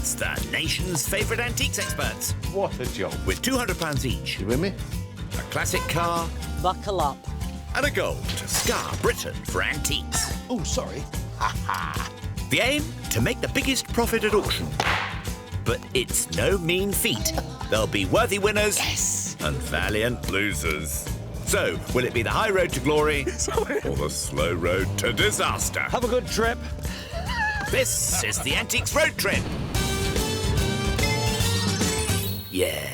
It's the nation's favourite antiques experts, What a job. with £200 each, You with me? a classic car, Buckle up. and a goal to scar Britain for antiques. Oh, sorry. The aim? To make the biggest profit at auction. But it's no mean feat. There'll be worthy winners and valiant losers. So, will it be the high road to glory or the slow road to disaster? Have a good trip. This is the Antiques Road Trip. Yeah.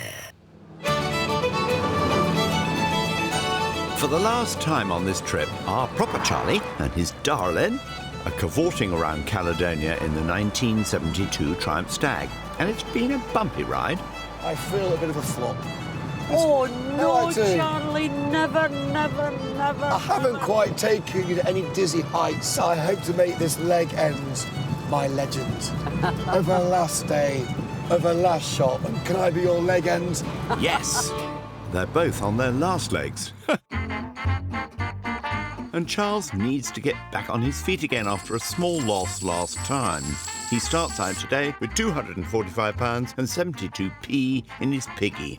For the last time on this trip, our proper Charlie and his darling are cavorting around Caledonia in the 1972 Triumph Stag. And it's been a bumpy ride. I feel a bit of a flop. Oh, I no, do. Charlie, never, never, never. I haven't quite taken you to any dizzy heights. I hope to make this leg end my legend. Over last day, over last shot. And can I be your leg end? Yes, they're both on their last legs. And Charles needs to get back on his feet again after a small loss last time. He starts out today with £245 and 72p in his piggy.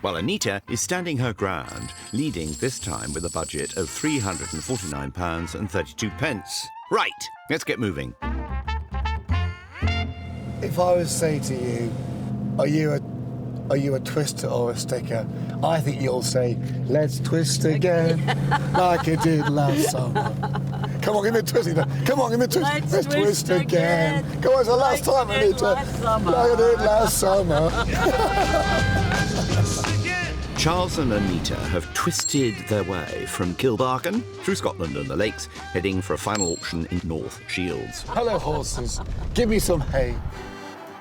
While Anita is standing her ground, leading this time with a budget of £349 and 32p. Right, let's get moving. If I was to say to you, are you a twister or a sticker? I think you'll say, let's twist again, like it did last summer. Come on, give me a twist. Come on, give me a twist. Let's twist again. Come on, it's the last time, Like it did Anita. last summer. Like it did last summer. Charles and Anita have twisted their way from Kilbarchan through Scotland and the Lakes, heading for a final auction in North Shields. Hello, horses. Give me some hay.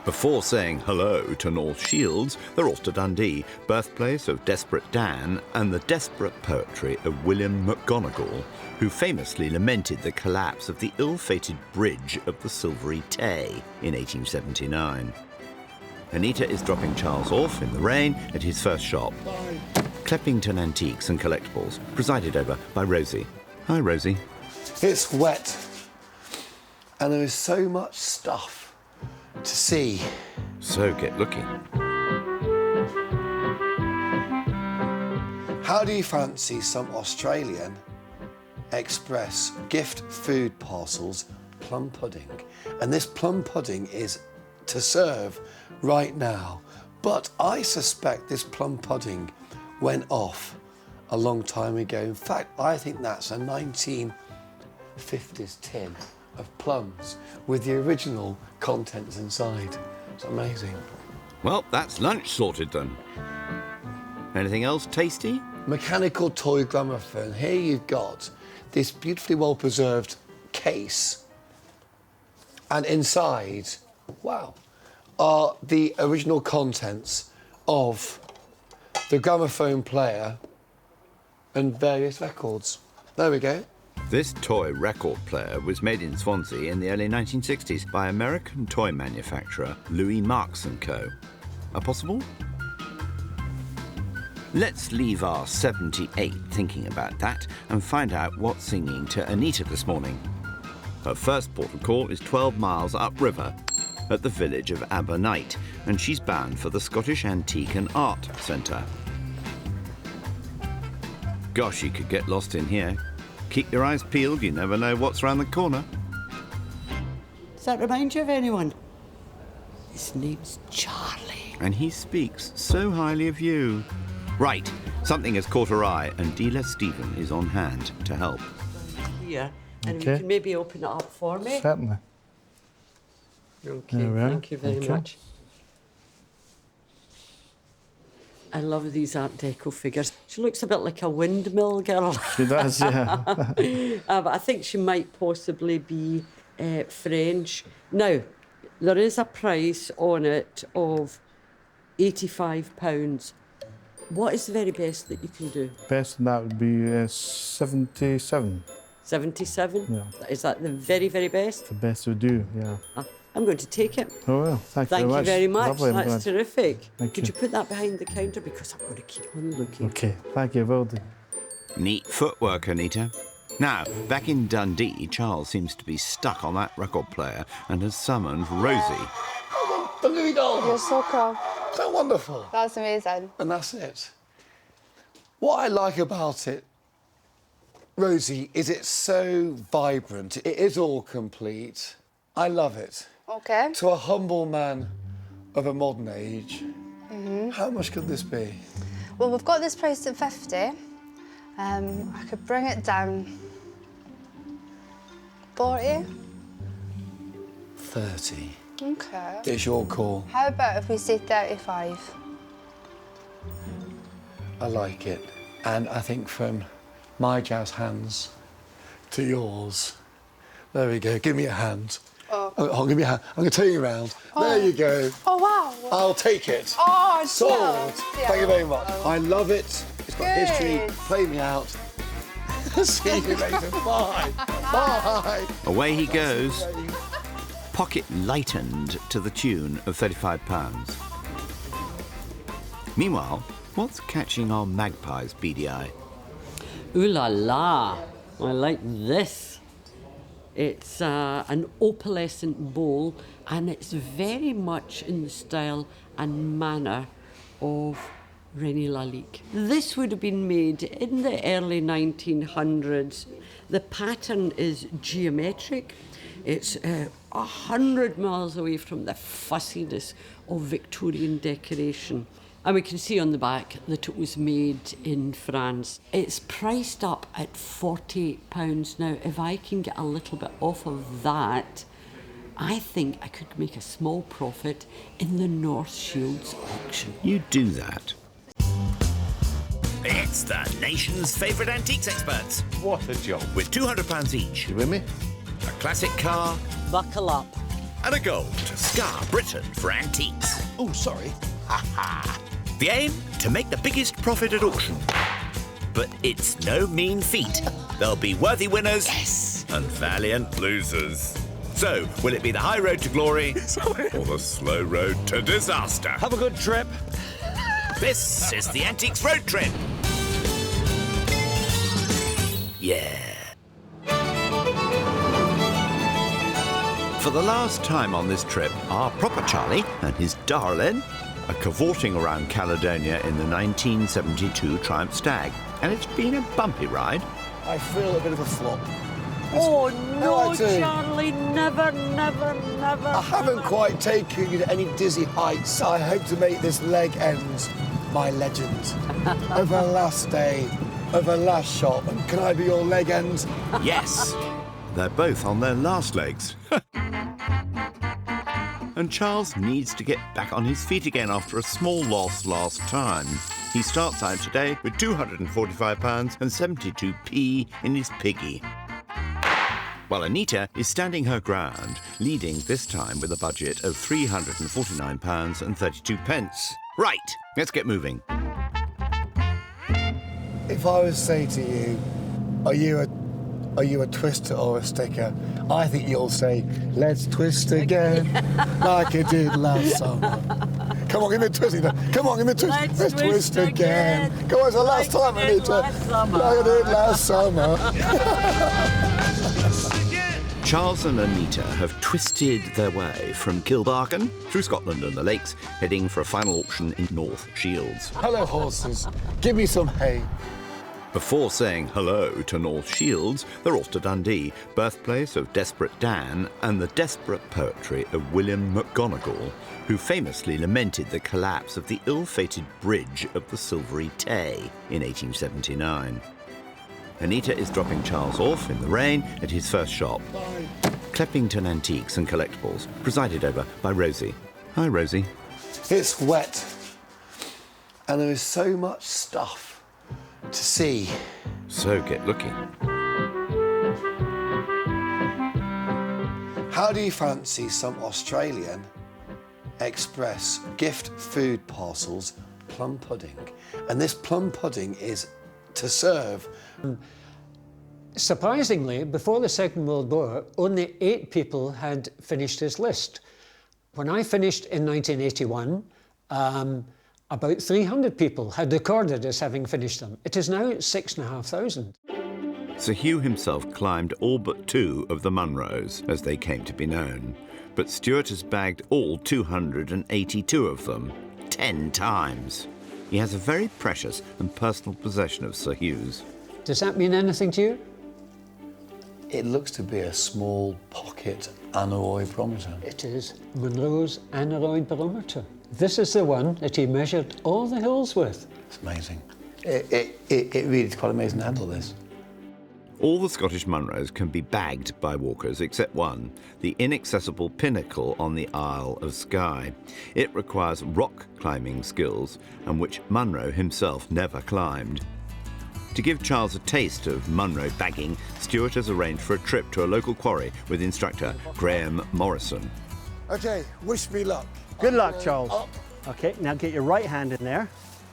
Before saying hello to North Shields, they're off to Dundee, birthplace of Desperate Dan and the desperate poetry of William McGonagall, who famously lamented the collapse of the ill-fated bridge of the Silvery Tay in 1879. Anita is dropping Charles off in the rain at his first shop, Cleppington Antiques and Collectibles, presided over by Rosie. Hi, Rosie. It's wet, and there is so much stuff to see. So get looking. How do you fancy some Australian Express gift food parcels plum pudding? And this plum pudding is to serve right now. But I suspect this plum pudding went off a long time ago. In fact, I think that's a 1950s tin of plums with the original contents inside. It's amazing. Well, that's lunch sorted then. Anything else tasty? Mechanical toy gramophone. Here you've got this beautifully well-preserved case, and inside, wow, are the original contents of the gramophone player and various records. There we go. This toy record player was made in Swansea in the early 1960s by American toy manufacturer Louis Marks & Co. A possible? Let's leave our 78 thinking about that and find out what's singing to Anita this morning. Her first port of call is 12 miles upriver at the village of Abernight, and she's bound for the Scottish Antique and Art Centre. Gosh, you could get lost in here. Keep your eyes peeled, you never know what's round the corner. Does that remind you of anyone? His name's Charlie. And he speaks so highly of you. Right, something has caught her eye, and dealer Stephen is on hand to help. Here, and Okay. you can maybe open it up for me. Certainly. Okay, There we are. thank you very Okay. much. I love these Art Deco figures. She looks a bit like a windmill girl. She does, yeah. But I think she might possibly be French. Now, there is a price on it of £85. What is the very best that you can do? Best than that would be 77. 77? Yeah. Is that the very, very best? The best we do, yeah. I'm going to take it. Oh, well, thank you Thank you very much. Lovely, I'm That's glad. terrific. Thank Could you. you put that behind the counter? Because I'm going to keep on looking. Okay, thank you, will do. Neat footwork, Anita. Now, back in Dundee, Charles seems to be stuck on that record player and has summoned Rosie. The Louis doll. You're so cool. So wonderful. That's amazing. And that's it. What I like about it, Rosie, is it's so vibrant. It is all complete. I love it. Okay. To a humble man of a modern age, how much could this be? Well, we've got this priced at 50. I could bring it down 40. 30. Okay. It's your call. How about if we say 35? I like it. And I think from my jazz hands to yours, there we go. Give me a hand. Oh, give me a hand. I'm going to turn you around. There you go. Oh, wow. I'll take it. Oh, Sold. yeah. Thank you very much. I love it. It's got history. Good. Play me out. See you later. Bye. Bye. Away he goes, pocket lightened to the tune of £35. Meanwhile, what's catching our magpie's beady eye? Ooh la la, I like this. It's an opalescent bowl, and it's very much in the style and manner of René Lalique. This would have been made in the early 1900s. The pattern is geometric. It's 100 miles away from the fussiness of Victorian decoration. And we can see on the back that it was made in France. It's priced up at £40. Now, if I can get a little bit off of that, I think I could make a small profit in the North Shields auction. You do that. It's the nation's favourite antiques experts. What a job. With £200 each. You with me? A classic car Buckle up. and a goal to scar Britain for antiques. Oh, sorry. The aim? To make the biggest profit at auction. But it's no mean feat. There'll be worthy winners and valiant losers. So, will it be the high road to glory or the slow road to disaster? Have a good trip. This is the Antiques Road Trip. Yeah. For the last time on this trip, our proper Charlie and his darling are cavorting around Caledonia in the 1972 Triumph Stag. And it's been a bumpy ride. I feel a bit of a flop. Oh I no, do. Charlie, never, never, never. I haven't quite taken you to any dizzy heights. I hope to make this leg end my legend. Over last day, over last shot. And can I be your leg end? Yes, they're both on their last legs. And Charles needs to get back on his feet again after a small loss last time. He starts out today with £245 and 72p in his piggy. While Anita is standing her ground, leading this time with a budget of £349 and 32p. Right, let's get moving. If I was to say to you, are you a twister or a sticker? I think you'll say, let's twist again, like it did last summer. Come on, give me a twist. Come on, give me a twist. Let's twist again. Come on, it's the last Like time, it did Anita. last summer. Like it did last summer. Charles and Anita have twisted their way from Kilbarchan through Scotland and the Lakes, heading for a final auction in North Shields. Hello, horses. Give me some hay. Before saying hello to North Shields, they're off to Dundee, birthplace of Desperate Dan and the desperate poetry of William McGonagall, who famously lamented the collapse of the ill-fated bridge of the Silvery Tay in 1879. Anita is dropping Charles off in the rain at his first shop, Cleppington Antiques and Collectibles, presided over by Rosie. Hi, Rosie. It's wet, and there is so much stuff to see. So get looking. How do you fancy some Australian Express gift food parcels plum pudding? And this plum pudding is to serve. Surprisingly, before the Second World War, only 8 people had finished this list. When I finished in 1981, about 300 people had recorded as having finished them. It is now 6,500. Sir Hugh himself climbed all but 2 of the Munros, as they came to be known, but Stuart has bagged all 282 of them, 10 times. He has a very precious and personal possession of Sir Hugh's. Does that mean anything to you? It looks to be a small pocket aneroid barometer. It is Munro's aneroid barometer. This is the one that he measured all the hills with. It's amazing. It really is quite amazing to handle this. All the Scottish Munros can be bagged by walkers except one, the inaccessible pinnacle on the Isle of Skye. It requires rock climbing skills, and which Munro himself never climbed. To give Charles a taste of Munro bagging, Stuart has arranged for a trip to a local quarry with instructor Graham Morrison. OK, wish me luck. Good luck, Charles. Up. Okay, now get your right hand in there.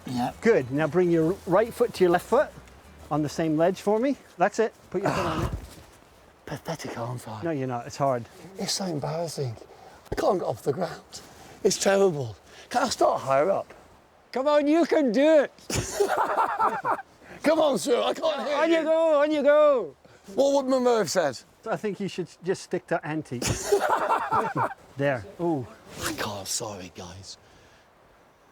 Yeah. Good. Now bring your right foot to your left foot on the same ledge for me. That's it. Put your foot on it. Pathetic, aren't I? No, you're not. It's hard. It's so embarrassing. I can't get off the ground. It's terrible. Can I start higher up? Come on, you can do it. Come on, sir, I can't hear On you. you go, on you go. What would Munro have said? I think you should just stick to antique. There. Ooh. I can't, sorry, guys.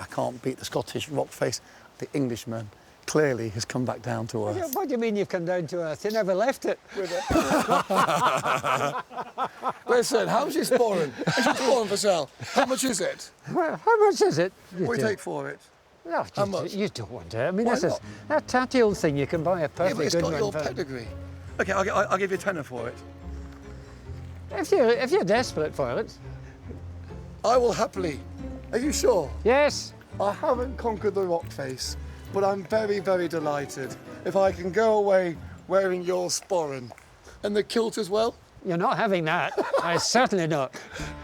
I can't beat the Scottish rock face. The Englishman clearly has come back down to earth. What do you mean you've come down to earth? You never left it. Listen, how much is sporing? Is it sporing for sale? How much is it? Well, how much is it? What do you take for it? No, How much? You don't want it. I mean, Why this is not? that tatty old thing. You can buy a Yeah, but perfectly it's good got one. your for- pedigree. OK, I'll give you a tenner for it. If you're desperate for it, I will happily. Are you sure? yes. I haven't conquered the rock face, but I'm very, very delighted if I can go away wearing your sporran. And the kilt as well? You're not having that. I certainly not.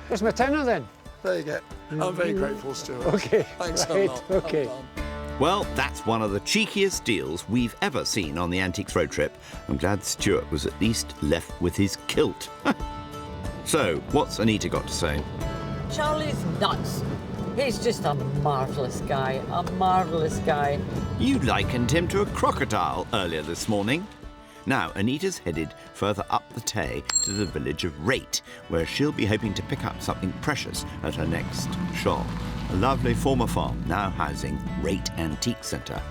It's my tenner then. There you go. I'm very grateful, Stuart. Okay. Thanks right, a lot. Okay. Well done. Well, that's one of the cheekiest deals we've ever seen on the Antiques Road Trip. I'm glad Stuart was at least left with his kilt. So, what's Anita got to say? Charlie's nuts. He's just a marvellous guy, a marvellous guy. You likened him to a crocodile earlier this morning. Now, Anita's headed further up the Tay to the village of Rate, where she'll be hoping to pick up something precious at her next shop. A lovely former farm now housing Rate Antique Centre.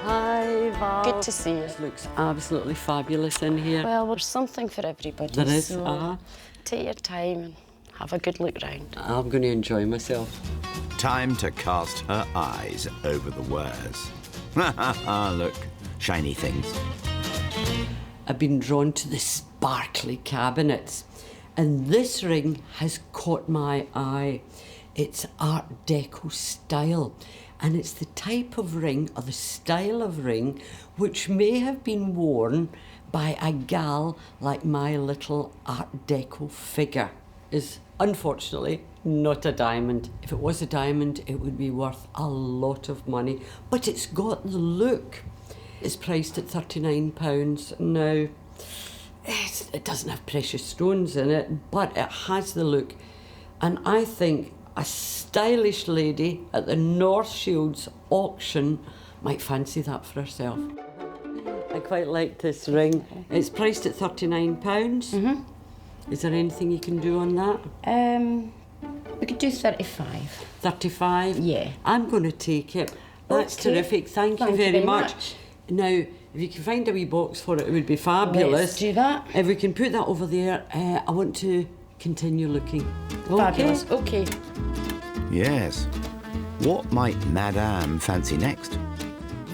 Hi, Val. Good to see you. This looks absolutely fabulous in here. Well, there's something for everybody. There is, So take your time and have a good look round. I'm going to enjoy myself. Time to cast her eyes over the wares. Look, shiny things. I've been drawn to the sparkly cabinets, and this ring has caught my eye. It's Art Deco style, and it's the type of ring or the style of ring which may have been worn by a gal like my little Art Deco figure. Is unfortunately not a diamond. If it was a diamond, it would be worth a lot of money, but it's got the look. It's priced at £39. Now, it doesn't have precious stones in it, but it has the look. And I think a stylish lady at the North Shields auction might fancy that for herself. I quite like this ring. It's priced at £39. Mm-hmm. Is there anything you can do on that? We could do 35. 35? Yeah. I'm going to take it. That's Okay. terrific. Thank you very much. Now, if you can find a wee box for it, it would be fabulous. Let's do that. If we can put that over there, I want to continue looking. Fabulous. Okay. Yes. What might Madame fancy next?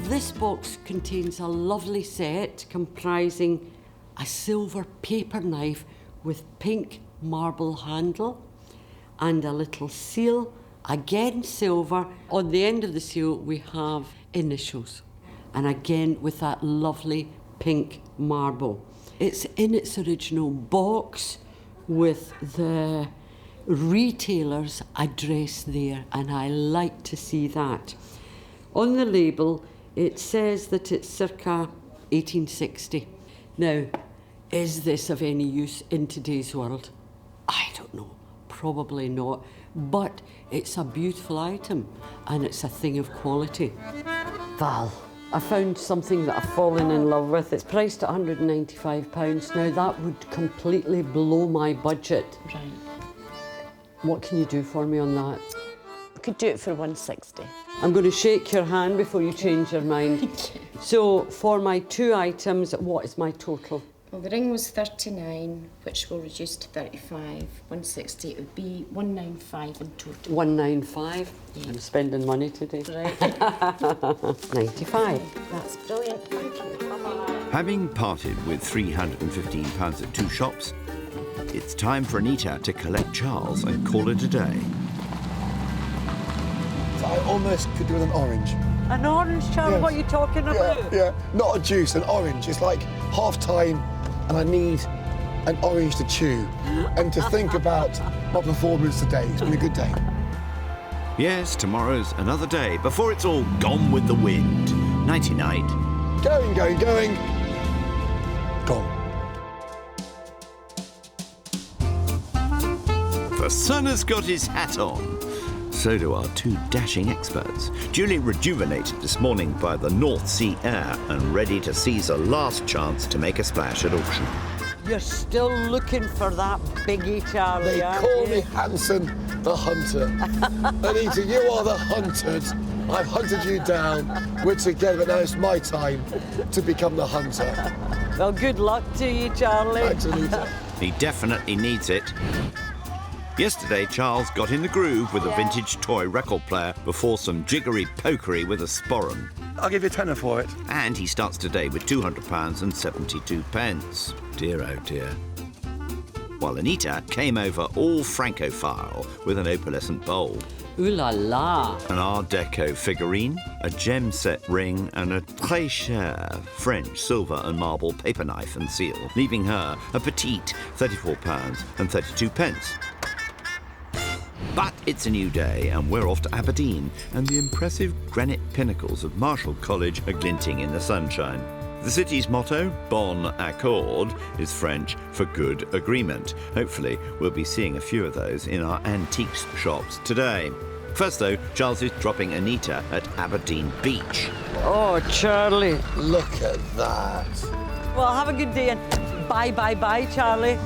This box contains a lovely set comprising a silver paper knife with pink marble handle and a little seal, again silver. On the end of the seal we have initials, and again with that lovely pink marble. It's in its original box with the retailer's address there, and I like to see that. On the label it says that it's circa 1860. Now, is this of any use in today's world? I don't know, probably not, but it's a beautiful item and it's a thing of quality. Val, I found something that I've fallen in love with. It's priced at £195. Now, that would completely blow my budget. Right. What can you do for me on that? We could do it for 160. I'm going to shake your hand before you change your mind. So, for my 2 items, what is my total? Well, the ring was 39, which will reduce to 35. 160, it would be 195 in total. 195. Yeah. I'm spending money today. Right. 95. That's brilliant, thank you. Bye-bye. Having parted with £315 at 2 shops, it's time for Anita to collect Charles and call it a day. So I almost could do with an orange. An orange, Charlie? Yes. What are you talking about? Yeah, not a juice, an orange. It's like half time and I need an orange to chew and to think about my performance today. It's been a good day. Yes, tomorrow's another day before it's all gone with the wind. Nighty-night. Going, going, going. Gone. The sun has got his hat on. So do our 2 dashing experts, duly rejuvenated this morning by the North Sea air and ready to seize a last chance to make a splash at auction. You're still looking for that biggie, Charlie, They aren't call you? me Hanson the Hunter. Anita, you are the hunted. I've hunted you down. We're together, now it's my time to become the hunter. Well, good luck to you, Charlie. Thanks, Anita. He definitely needs it. Yesterday, Charles got in the groove with a vintage toy record player before some jiggery pokery with a sporran. I'll give you a tenner for it. And he starts today with £200 and 72 pence. Dear, oh dear. While Anita came over all Francophile with an opalescent bowl. Ooh la la. An Art Deco figurine, a gem set ring, and a très cher French silver and marble paper knife and seal, leaving her a petite £34 and 32 pence. But it's a new day and we're off to Aberdeen, and the impressive granite pinnacles of Marshall College are glinting in the sunshine. The city's motto, Bon Accord, is French for good agreement. Hopefully we'll be seeing a few of those in our antiques shops today. First though, Charles is dropping Anita at Aberdeen Beach. Oh, Charlie. Look at that. Well, have a good day and bye, Charlie.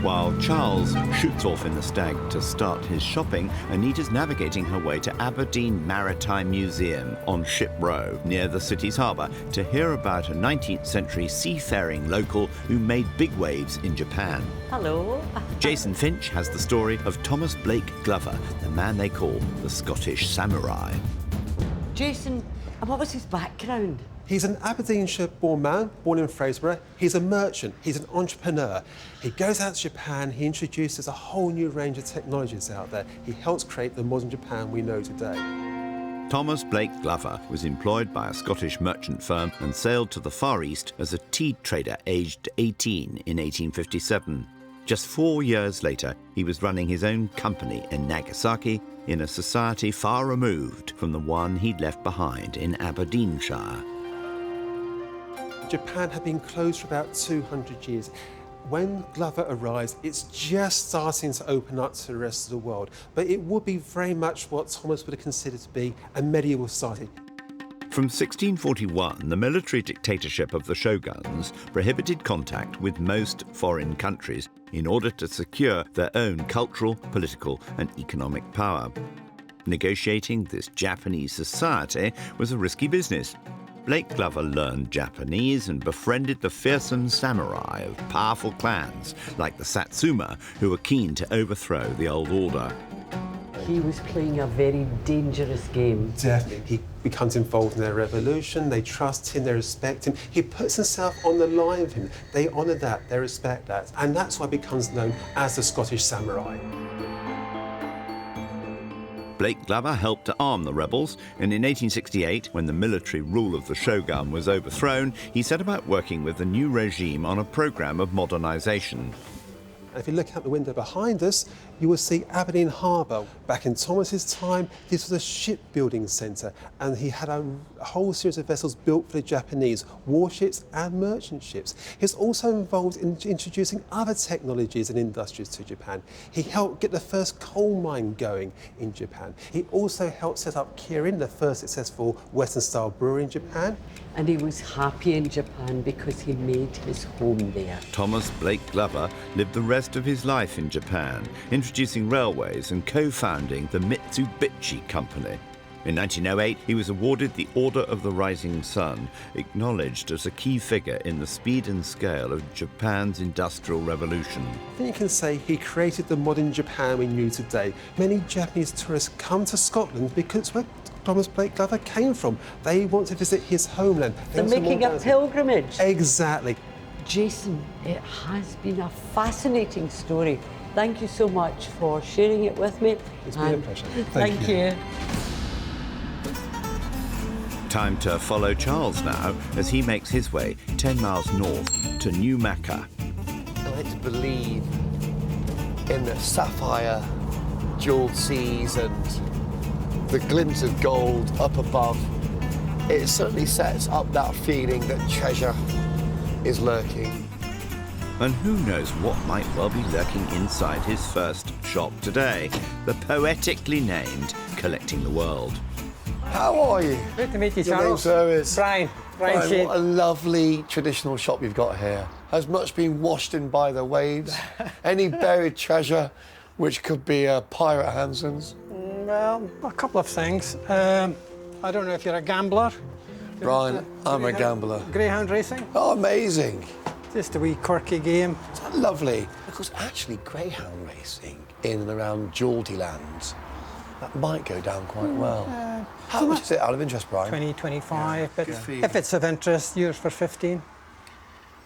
While Charles shoots off in the Stag to start his shopping, Anita's navigating her way to Aberdeen Maritime Museum on Ship Row, near the city's harbour, to hear about a 19th century seafaring local who made big waves in Japan. Hello. Jason Finch has the story of Thomas Blake Glover, the man they call the Scottish Samurai. Jason, and what was his background? He's an Aberdeenshire-born man, born in Fraserburgh. He's a merchant, he's an entrepreneur. He goes out to Japan, he introduces a whole new range of technologies out there. He helps create the modern Japan we know today. Thomas Blake Glover was employed by a Scottish merchant firm and sailed to the Far East as a tea trader aged 18 in 1857. Just 4 years later, he was running his own company in Nagasaki in a society far removed from the one he'd left behind in Aberdeenshire. Japan had been closed for about 200 years. When Glover arrives, it's just starting to open up to the rest of the world, but it would be very much what Thomas would have considered to be a medieval society. From 1641, the military dictatorship of the shoguns prohibited contact with most foreign countries in order to secure their own cultural, political, and economic power. Negotiating this Japanese society was a risky business. Blake Glover learned Japanese and befriended the fearsome samurai of powerful clans like the Satsuma, who were keen to overthrow the old order. He was playing a very dangerous game. Definitely. He becomes involved in their revolution, they trust him, they respect him. He puts himself on the line for him. They honour that, they respect that. And that's why he becomes known as the Scottish Samurai. Blake Glover helped to arm the rebels, and in 1868, when the military rule of the shogun was overthrown, he set about working with the new regime on a programme of modernisation. If you look out the window behind us, you will see Aberdeen Harbour. Back in Thomas's time, this was a shipbuilding centre, and he had a whole series of vessels built for the Japanese, warships and merchant ships. He was also involved in introducing other technologies and industries to Japan. He helped get the first coal mine going in Japan. He also helped set up Kirin, the first successful Western-style brewery in Japan. And he was happy in Japan because he made his home there. Thomas Blake Glover lived the rest of his life in Japan, introducing railways and co-founding the Mitsubishi Company. In 1908, he was awarded the Order of the Rising Sun, acknowledged as a key figure in the speed and scale of Japan's Industrial Revolution. I think you can say he created the modern Japan we knew today. Many Japanese tourists come to Scotland because it's where Thomas Blake Glover came from. They want to visit his homeland. They're making a pilgrimage. Exactly. Jason, it has been a fascinating story. Thank you so much for sharing it with me. It's been a pleasure. Thank you. Time to follow Charles now as he makes his way 10 miles north to New Mecca. I like to believe in the sapphire, jewelled seas and the glint of gold up above. It certainly sets up that feeling that treasure is lurking. And who knows what might well be lurking inside his first shop today, the poetically named Collecting the World. How are you? Good to meet you, Your name, Charles. sir, is Brian Brian, what a lovely traditional shop you've got here. Has much been washed in by the waves? Any buried treasure, which could be pirate Hanson's? Well, a couple of things. I don't know if you're a gambler. Brian, I'm a gambler. Greyhound racing? Oh, amazing. Just a wee quirky game. Is that lovely? Because actually, greyhound racing in and around Geordie lands, that might go down quite well. How much is it out of interest, Brian? 20, 25, Yeah, but good for you. if it's of interest, yours for 15.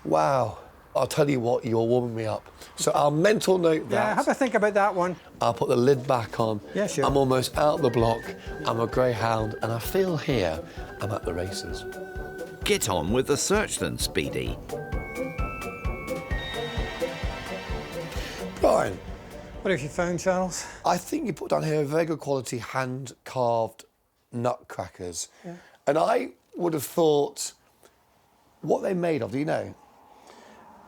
Wow. I'll tell you what, you're warming me up. So I'll mental note that. Yeah, have a think about that one. I'll put the lid back on. Yeah, sure. I'm almost out the block. I'm a greyhound, and I feel here I'm at the races. Get on with the search then, Speedy. Brian. What have you found, Charles? I think you put down here very good quality hand-carved nutcrackers. Yeah. And I would have thought, what they made of, do you know?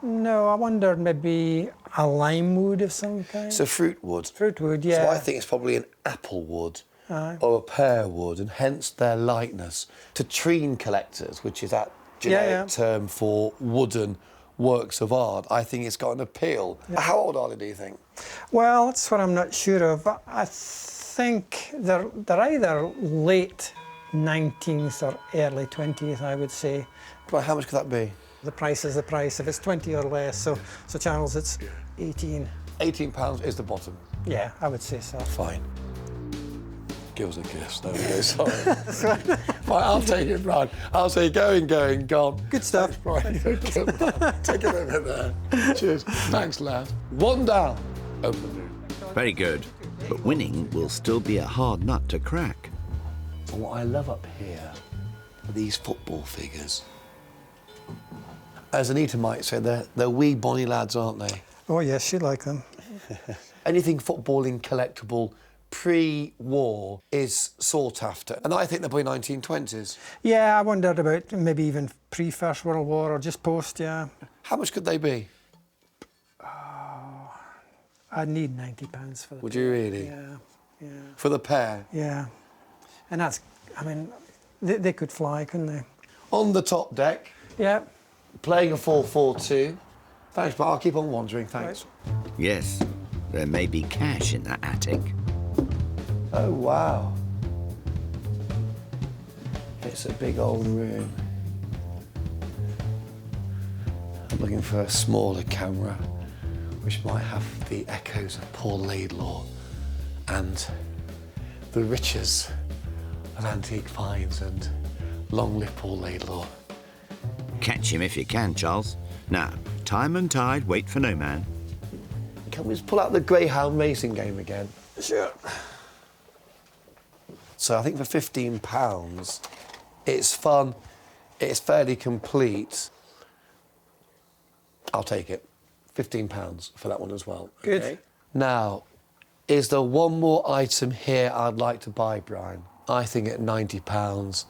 No, I wondered maybe a lime wood of some kind. It's a fruit wood. Fruit wood, yeah. So I think it's probably an apple wood Aye. or a pear wood, and hence their lightness. To treen collectors, which is that generic term for wooden works of art, I think it's got an appeal. Yeah. How old are they, do you think? Well, that's what I'm not sure of. I think they're either late 19th or early 20th, I would say. Well, how much could that be? The price is the price. If it's 20 or less, so Charles, it's 18. £18 is the bottom. Yeah, I would say so. Fine. Give us a kiss. There we go. Sorry. Right, I'll take it, Brian. I'll say going, gone. Good stuff. Thanks, Brian. Take it over there. Cheers. Thanks, lad. One down. Open the moon. Very good. But winning will still be a hard nut to crack. And what I love up here are these football figures. As Anita might say, they're wee bonny lads, aren't they? Oh, yes, you like them. Anything footballing collectible pre-war is sought after. And I think they're probably 1920s. Yeah, I wondered about maybe even pre-First World War or just post, yeah. How much could they be? Oh, I'd need £90 for the Would you really? Yeah, yeah. For the pair? Yeah. And that's, I mean, they could fly, couldn't they? On the top deck. Yeah. Playing a 4-4-2. Thanks, but I'll keep on wandering, thanks. Right. Yes, there may be cash in that attic. Oh, wow. It's a big old room. I'm looking for a smaller camera, which might have the echoes of Paul Laidlaw and the riches of antique finds and long-lived Paul Laidlaw. Catch him if you can, Charles. Now, time and tide wait for no man. Can we just pull out the greyhound racing game again? Sure. So I think for £15, it's fun, it's fairly complete. I'll take it. £15 for that one as well. Good. Okay? Now, Is there one more item here I'd like to buy, Brian? I think at £90,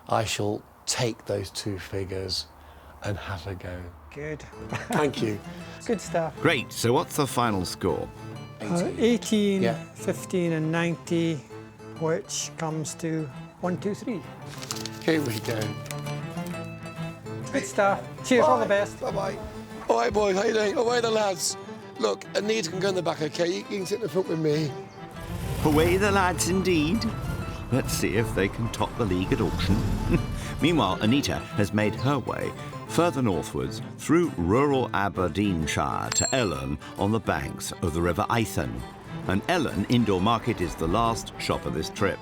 I shall take those two figures and have a go. Good. Thank you. Good stuff. Great, so what's the final score? 18, Yeah. 15 and 90, which comes to 1, 2, 3. Here we go. Good stuff. Cheers, all the best. Bye-bye. All right, boys, how you doing? Away the lads. Look, Anita can go in the back, OK? You can sit in the front with me. Away the lads indeed. Let's see if they can top the league at auction. Meanwhile, Anita has made her way further northwards through rural Aberdeenshire to Ellon on the banks of the River Eithon. And Ellon Indoor Market is the last shop of this trip.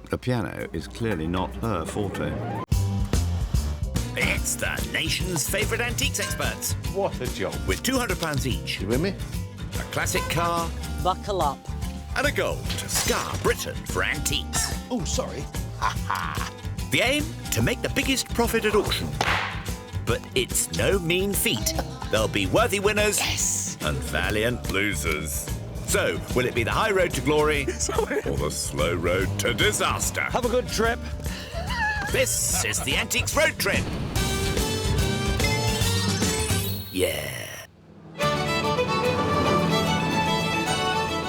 The piano is clearly not her forte. It's the nation's favourite antiques experts. What a job. With £200 each. You with me? A classic car. Buckle up. And a goal to scar Britain for antiques. Oh, sorry. The aim? To make the biggest profit at auction. But it's no mean feat. There'll be worthy winners and valiant losers. So, will it be the high road to glory or the slow road to disaster? Have a good trip. This is the Antiques Road Trip. Yeah.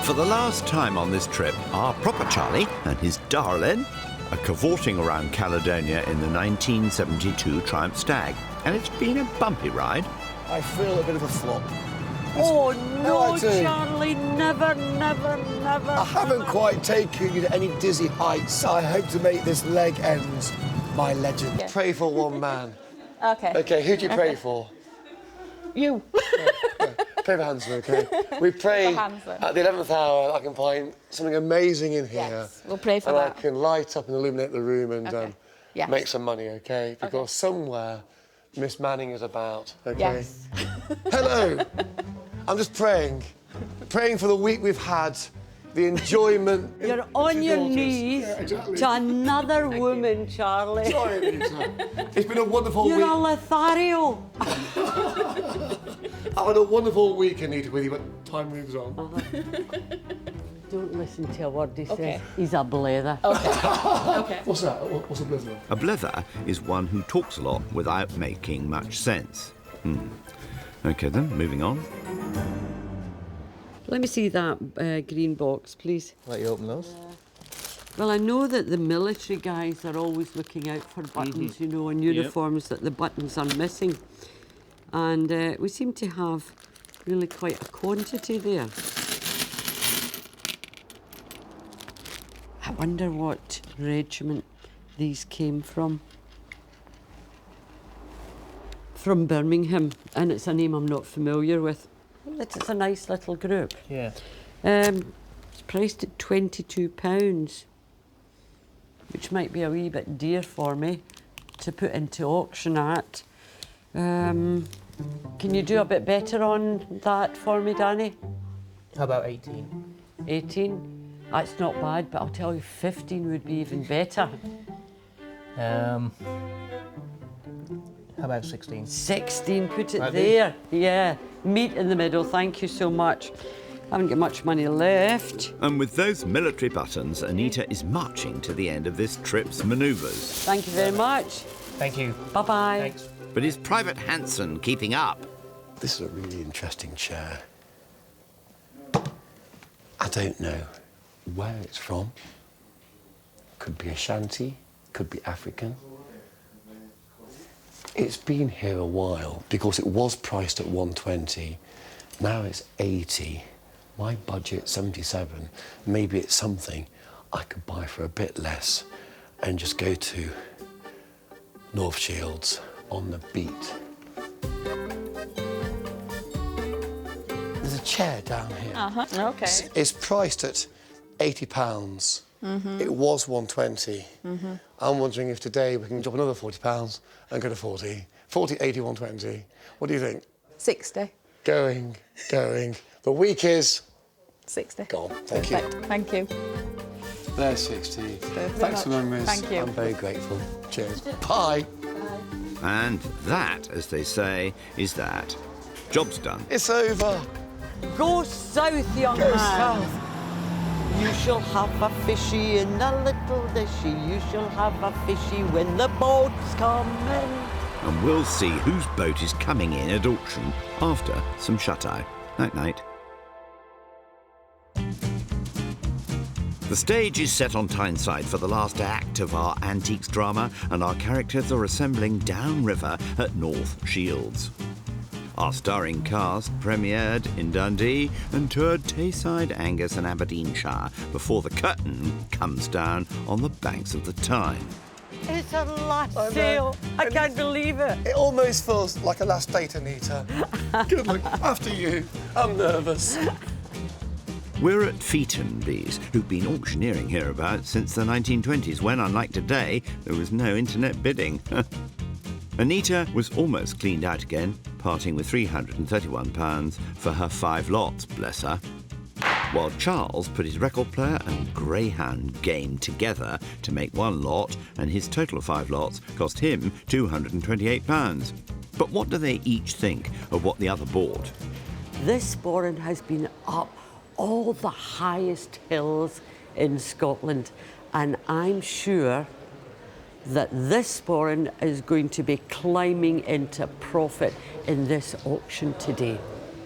For the last time on this trip, our proper Charlie and his darling are cavorting around Caledonia in the 1972 Triumph Stag. And it's been a bumpy ride. I feel a bit of a flop. Oh, no, I do. Charlie, never, never, never. I haven't quite taken you to any dizzy heights. I hope to make this leg end my legend. Yeah. Pray for one man. Okay. OK, who do you pray for? You. Pray for Hansel, OK? We pray For Hansel. at the 11th hour I can find something amazing in here. Yes, we'll pray for and that. I can light up and illuminate the room and Okay. Yes. make some money, OK? Because somewhere Miss Manning is about, OK? Yes. Hello. I'm just praying for the week we've had, the enjoyment. You're on your daughters. knees Yeah, exactly. to another woman, Charlie. Sorry, Anita. It's been a wonderful You're week. a Lothario. I've had a wonderful week, Anita, with you, but time moves on. Don't listen to a word he Okay. says. He's a blather. Okay. What's that? What's a blizzard? A blether is one who talks a lot without making much sense. OK then, moving on. Let me see that green box, please. Let you open those. Well, I know that the military guys are always looking out for buttons, you know, on uniforms, that the buttons are missing. And we seem to have really quite a quantity there. I wonder what regiment these came from. From Birmingham, and it's a name I'm not familiar with. It's a nice little group. Yeah. It's priced at £22, which might be a wee bit dear for me to put into auction at. Can you do a bit better on that for me, Danny? How about 18? 18? That's not bad, but I'll tell you 15 would be even better. How about 16? 16, put it That'd there. Yeah, meet in the middle, thank you so much. Haven't got much money left. And with those military buttons, Anita is marching to the end of this trip's manoeuvres. Thank you very much. Thank you. Bye-bye. Thanks. But is Private Hanson keeping up? This is a really interesting chair. I don't know where it's from. Could be Ashanti, could be African. It's been here a while because it was priced at 120. Now it's 80. My budget 77. Maybe it's something I could buy for a bit less and just go to North Shields on the beat. There's a chair down here. Okay. It's priced at £80. It was 120. I'm wondering if today we can drop another £40 and go to 40. 40, 80, 120. What do you think? 60. Going. The week is 60. gone. Thank you. Perfect. Thank you. There's 60. Thanks for the memories. Thank you. I'm very grateful. Cheers. Bye. And that, as they say, is that. Job's done. It's over. Go south, young Go man. south. You shall have a fishy in a little dishy. You shall have a fishy when the boats come in. And we'll see whose boat is coming in at auction after some shut-eye. Night-night. The stage is set on Tyneside for the last act of our antiques drama, and our characters are assembling downriver at North Shields. Our starring cast premiered in Dundee and toured Tayside, Angus and Aberdeenshire before the curtain comes down on the banks of the Tyne. It's a last sale. I can't believe it. It almost feels like a last date, Anita. Good luck. After you. I'm nervous. We're at Featonby's, who've been auctioneering hereabouts since the 1920s, when, unlike today, there was no internet bidding. Anita was almost cleaned out again, parting with £331 for her 5 lots, bless her. While Charles put his record player and greyhound game together to make 1 lot, and his total of 5 lots cost him £228. But what do they each think of what the other bought? This sporran has been up all the highest hills in Scotland, and I'm sure that this sporran is going to be climbing into profit in this auction today.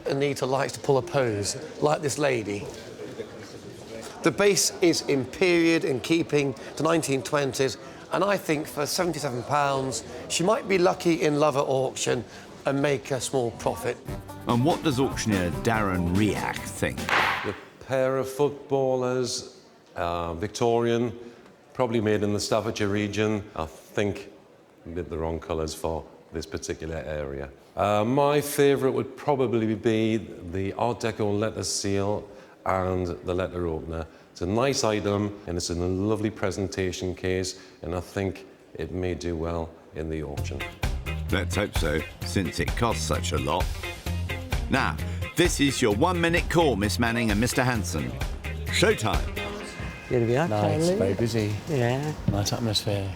Anita likes to pull a pose, like this lady. The base is in period in keeping to 1920s, and I think for £77, she might be lucky in love at auction and make a small profit. And what does auctioneer Darren Riach think? The pair of footballers, Victorian, probably made in the Staffordshire region. I think a bit the wrong colours for this particular area. My favourite would probably be the Art Deco letter seal and the letter opener. It's a nice item and it's in a lovely presentation case, and I think it may do well in the auction. Let's hope so, since it costs such a lot. Now, this is your 1-minute call, Miss Manning and Mr. Hanson. Showtime. Here we are, Nice, Charlie. very busy. Yeah. Nice atmosphere.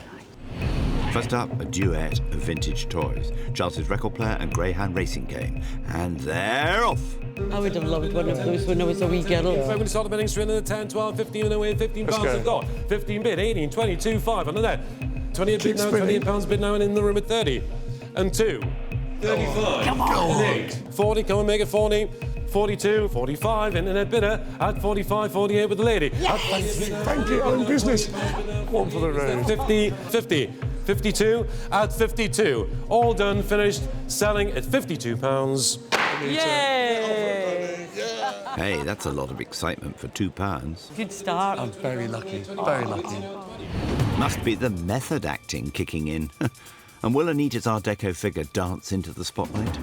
First up, a duet of vintage toys. Charles's record player and greyhound racing game. And they're off. I would have loved one of those when I was a wee girl. We're going to start the bidding straight in the 10, 12, 15 and away, 15 pounds have got. 15 bid, 18, 22, 5, under there. 28 bid now, 28 pounds bid now, and in the room at 30. And 2. 35. Come on. And 8. 40, come and make it 40. 42, 45, internet bidder at 45, 48 with the lady. Yes! Thank you, own business. One for the road. 50, 50, 52 at 52. All done, finished, selling at £52. Yay! Hey, that's a lot of excitement for £2. Good start. I'm very lucky, very lucky. Must be the method acting kicking in. And will Anita's Art Deco figure dance into the spotlight?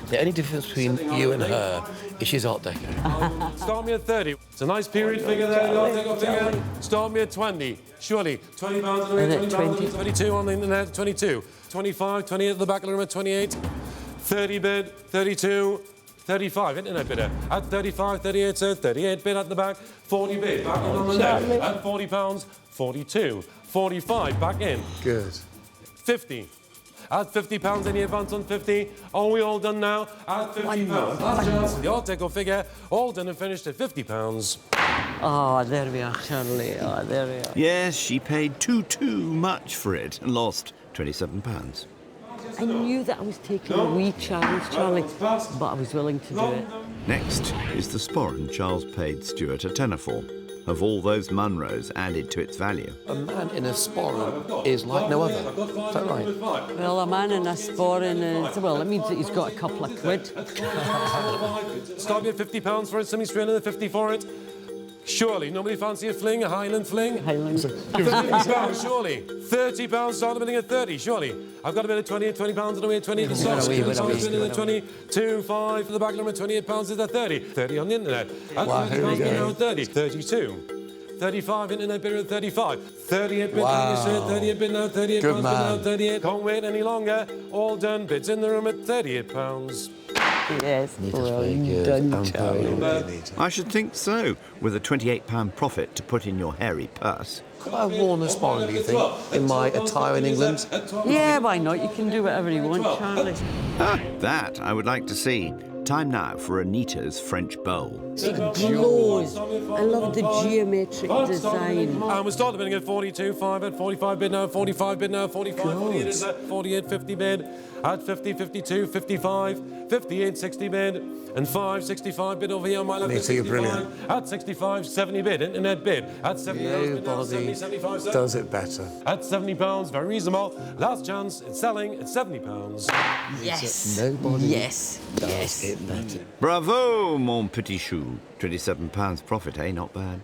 The only difference between you and her is she's Art Deco. Start me at 30. It's a nice period figure there. The Art Deco figure. Start me at 20. Surely. £20 on the way, 20 22 on the internet, 22. 25, 28 at the back of the room at 28. 30 bid, 32. 35, internet bidder. At 35, 38, so 38 bid at the back. 40 bid, back in on the left. At £40, 42. 45, back in. Good. 50. At £50, any advance on 50? Are we all done now? At £50. Last chance for the Art Deco figure. All done and finished at £50. Oh, there we are, Charlie. Oh, there we are. Yes, she paid too much for it and lost £27. I knew that I was taking a wee chance, Charlie, but I was willing to do it. Next is the sporran Charles paid Stuart a tenner for. Of all those Munros added to its value. A man in a sporran is like no other. Is that right? Well, a man in a sporran is, well, it means that he's got a couple of quid. Start me at £50 for it, semi straight in the 50 for it. Surely, nobody fancy a fling, a Highland fling? Highland. £50, surely. £30, start bidding at 30, surely. I've got a bid at 20, £20 on the way at 20 at the start. At 22, 5 for the back limit, £28 is at 30. 30 on the internet. At wow, here we go. 30, 32. 35, internet bid at 35. 38 bid, wow. 38 bid now, 38 Good pounds bid now, 38. Can't wait any longer. All done, bids in the room at £38. Yes, well done, I should think so, with a £28 profit to put in your hairy purse. Could I have worn a sporran, do you think, in my attire in England? Yeah, why not? You can do whatever you want, Charlie. Ah, that I would like to see. Time now for Anita's French bowl. It glows. I love the geometric design. And we start the bidding at 42.5 at 45 bid now, 45 bid now, 45, 48 is at 48, 50 bid, at 50, 52, 55, 58, 60 bid, and 5, 65 bid over here on my left. Anita, you're brilliant. At 65, 70 bid, internet bid, at 70 bid now, 70, 75, sir. Does it better. At £70, very reasonable. Last chance, it's selling at £70. Yes. Nobody Yes. does Yes. it better. Bravo, mon petit chou. £27 profit, eh? Not bad.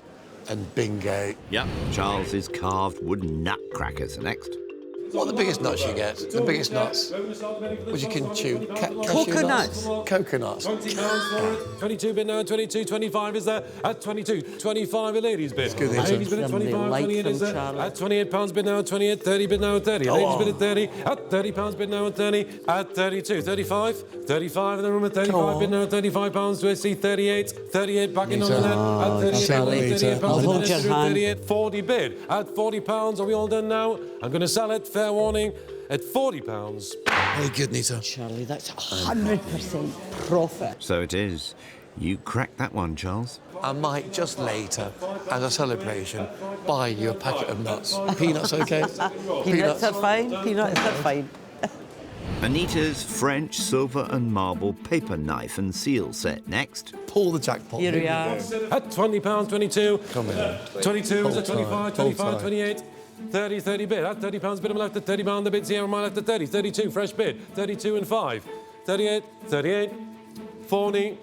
And bingo. Yep. Charles's carved wooden nutcrackers are next. What are the biggest nuts you get? The biggest nuts? Which you can chew? Cashew Coconuts. nuts? Coconuts. £20 for it. 22 bid now, 22, 25 is there. At 22, 25 a ladies bid. good, Anita. Ladies bid at 25, Like 28 is them, there. Charlie. At 28 pounds bid now, 28, 30 bid now, 30. Ladies bid at 30. At 30 pounds bid now, 30. At 32, 35. 35 in the room at 35 bid now, 35 pounds. Do I see 38? 38 back in on the net. At 38 Charlie. pounds, 38 pounds. I'll hold your hand. 38, 40 bid. At 40 pounds, are we all done now? I'm going to sell it, fair warning, at 40 pounds. Very good, Nita. Charlie, that's 100% profit. So it is. You cracked that one, Charles. I might just later, as a celebration, buy you a packet of nuts. Peanuts, okay? Peanuts are fine. Peanuts are fine. Anita's French silver and marble paper knife and seal set next. Pull the jackpot. Here we are. At £20, 22. Come in. 22 is at Hold 25, tight, 25, hold tight. 28. 30, 30 bid. At £30 bid on my left at £30 the bids here on my left at 30. 32, fresh bid. 32 and 5. 38, 38. 40.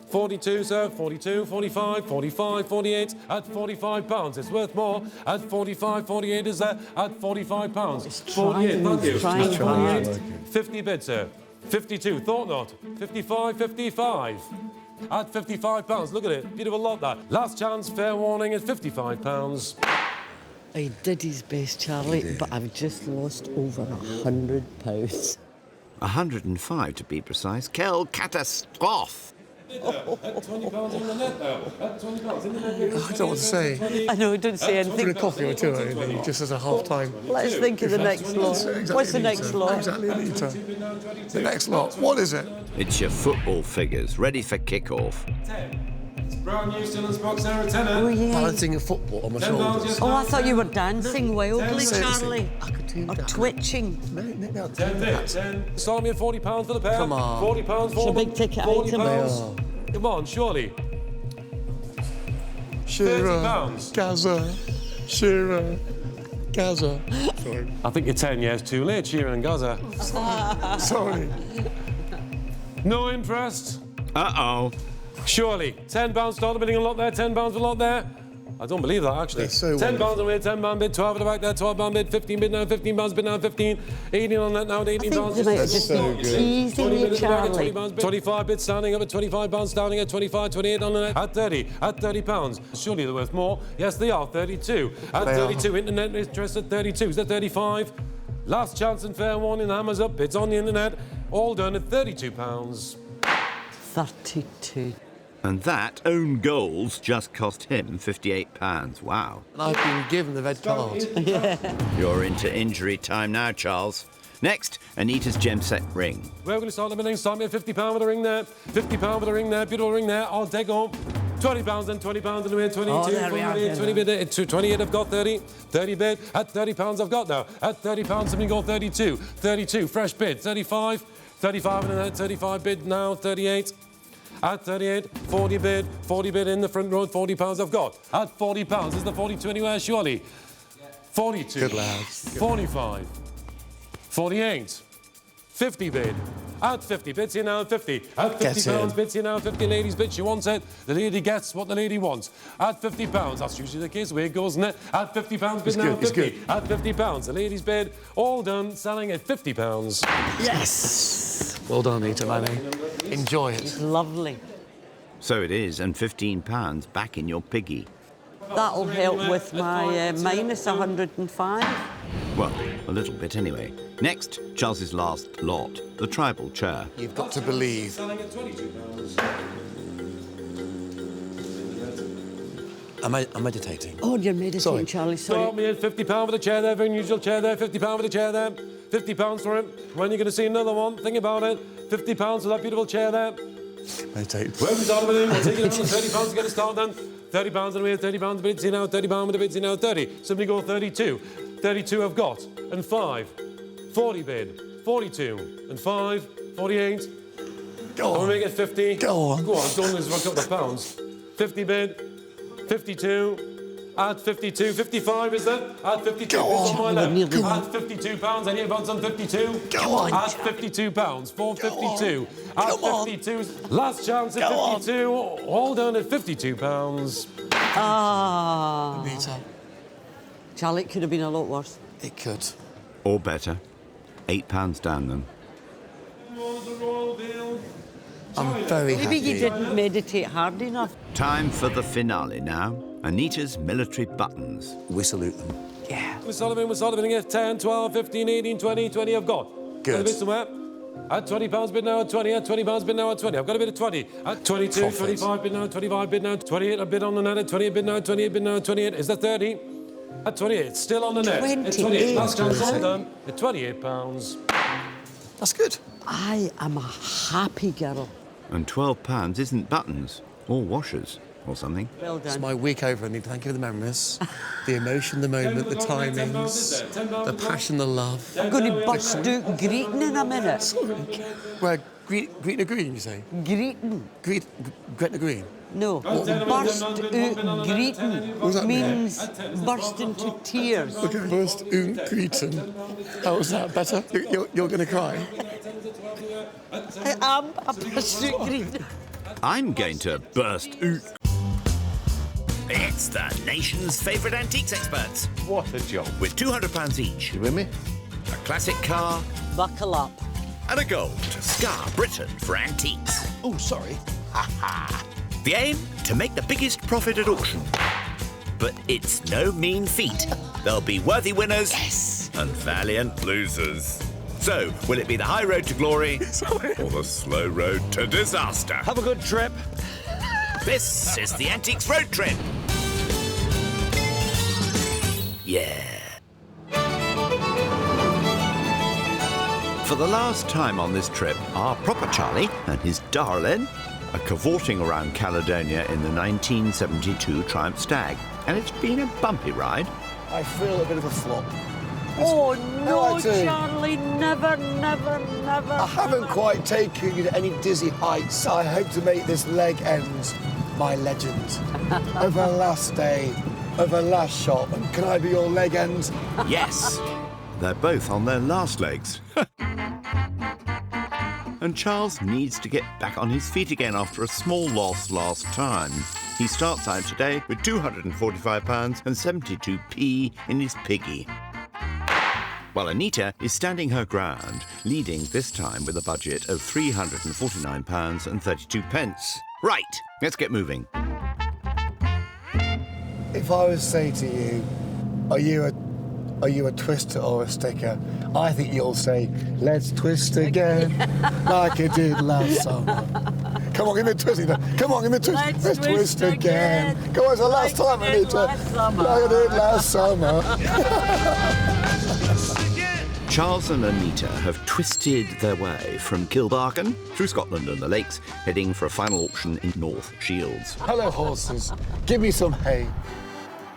42, sir. 42, 45, 45, 48. At £45. It's worth more. At 45, 48 is there. At £45. 48, thank you. trying At hard. 48. 50 bid, sir. 52, thought not. 55, 55. At £55, look at it. Beautiful lot, that. Last chance, fair warning, at £55. He did his best, Charlie, but I've just lost over £100. 105 to be precise. Quelle catastrophe! At £20 in the net now. At £20 in the net. I don't know what to say. I know, don't say Bring anything. a coffee or two or anything, just as a half-time. Let's think of the next lot. Exactly, What's the Anita. next lot? Exactly, Anita. The next lot. What is it? It's your football figures, ready for kick-off. 10. It's brand new Stillen's box there at 10. Oh, yeah. Balancing a football on my shoulders. Oh, I thought you were dancing wildly, Seriously, Charlie. I could do Or that. twitching. Maybe I'll do 10 bid. that. 10. Start me at £40 for the pair. Come on. £40 It's for a big ticket £40. item. Come on, surely. Shearer, £30. Gaza, Shearer, Gaza. Sorry. I think you're 10 years too late, Shearer and Gaza. Sorry. No interest. Uh-oh. Surely. £10 start the bidding a lot there, £10 a lot there. I don't believe that, actually. They're so £10 wonderful. away, £10 bid, 12 at the back there, £12 bid, 15 bid now, £15 bid now, 15, 18 on that now, I think £18. they might have just so been good. teasing you, Charlie. 25 bid standing up at £25, standing at 25, 28 on the net, at 30, at £30. Surely they're worth more. Yes, they are, 32. At They 32, internet interest at 32. Is that 35? Last chance and fair warning, the hammer's up, bids on the internet, all done at £32. 32. And that own goals just cost him £58. Wow. And I've been given the red card. You're into injury time now, Charles. Next, Anita's gem set ring. We're going to start the bidding. Start me at £50 with a ring there. £50 with a ring there. Beautiful ring there. I'll take home. £20 and £20 in the way. 22. Oh, there we are, 20 bid. It's 28. I've got 30. 30 bid. At £30 I've got now. At £30 somebody go 32. 32. Fresh bid. 35. 35 in the net. 35 bid now. 38. At 38, 40 bid, 40 bid in the front row, £40 I've got. At £40, is the 42 anywhere, surely? 42. Good lads. 45. 48. 50 bid. At 50, bids here now at 50. At £50, bids here now at 50. Ladies bid, she wants it. The lady gets what the lady wants. At £50, that's usually the case, the way it goes, isn't it? At £50, bid now at 50. At £50, the ladies bid, all done, selling at £50. Yes! Well done, Anita Manny. Enjoy it. Lovely. So it is, and £15 back in your piggy. That'll help with my minus 105. Well, a little bit anyway. Next, Charles's last lot, the tribal chair. You've got to believe. Selling at £22. I'm meditating. Oh, you're meditating, Sorry. Charlie. Start Sorry. me at £50 for the chair there, very unusual chair there, £50 for the chair there, £50 for it. When you're going to see another one, think about it. £50 for that beautiful chair there. Meditate. Welcome to Oliver. We'll take it on the £30 to get a start done. £30 and we have £30 the bid's in now, £30 with the bid's in now, 30. Somebody go 32. 32 I've got. And 5. 40 bid. 42. And 5. 48. Go on. And we make it 50. Go on. Go on, don't lose a couple of pounds. 50 bid. 52. Add 52. 55 is that? Add 52. Go on. My left. Add 52 pounds. Any advance on 52? Go on. Add 52 pounds. 452. Add 52. Last chance at 52. All done at 52 pounds. Ah. Anita. Charlie, it could have been a lot worse. It could. Or better. £8 down then. I'm very happy. Maybe you didn't meditate hard enough. Time for the finale now. Anita's military buttons. We salute them. Yeah. We're Sullivan again. 10, 12, 15, 18, 20, 20 I've got. Good. Got a bit somewhere. At £20 bid now at 20, at £20 bid now at 20. I've got a bit of 20. At 22, Profit. 25 bid now, 25 bid now, 28 a bid on the net, at 28 bid now, 28 bid now, 28. Is that 30? At 28, it's still on the net. It's 28. Last chance all done. At £28. That's good. I am a happy girl. And £12 isn't buttons or washers or something. Well done. It's my week over, Anita. Thank you for the memories, the emotion, the moment, the timings, the passion, the love. I'm going to bust out greeting in a minute. Where Gretna Green, you say? Greeting. Gretna Green? No, burst out greeting means burst into tears. Okay. Burst out greeting. How was that? Better? You're going to cry? I am a burst out greeting. I'm going to burst out. It's the nation's favourite antiques experts. What a job. With £200 each. You with me? A classic car. Buckle up. And a goal to scar Britain for antiques. Oh, sorry. The aim? To make the biggest profit at auction. But it's no mean feat. There'll be worthy winners and valiant losers. So, will it be the high road to glory or the slow road to disaster? Have a good trip. This is the Antiques Road Trip. Yeah. For the last time on this trip, our proper Charlie and his darling are cavorting around Caledonia in the 1972 Triumph Stag. And it's been a bumpy ride. I feel a bit of a flop. Oh, no, I do. Charlie, never, never, never. I haven't quite taken you to any dizzy heights. I hope to make this leg end my legend. Over last day, over last shot. And can I be your leg end? Yes. They're both on their last legs. And Charles needs to get back on his feet again after a small loss last time. He starts out today with £245 and 72p in his piggy. While Anita is standing her ground, leading this time with a budget of £349 and 32 pence. Right, let's get moving. If I was to say to you, are you a twister or a sticker? I think you'll say, let's twist again, like it did last summer. Come on, give me a twist. Come on, give me a twist. Let's twist again. Come on, it's the last time, Anita. Like I did last summer. Charles and Anita have twisted their way from Kilbarchan through Scotland and the Lakes, heading for a final auction in North Shields. Hello, horses. Give me some hay.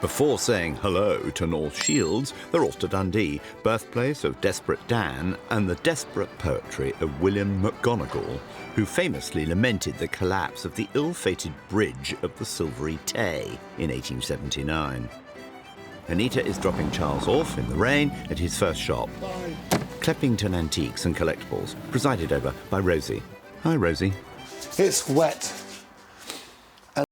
Before saying hello to North Shields, they're off to Dundee, birthplace of Desperate Dan and the desperate poetry of William McGonagall, who famously lamented the collapse of the ill-fated bridge of the Silvery Tay in 1879. Anita is dropping Charles off in the rain at his first shop, Cleppington Antiques and Collectibles, presided over by Rosie. Hi, Rosie. It's wet.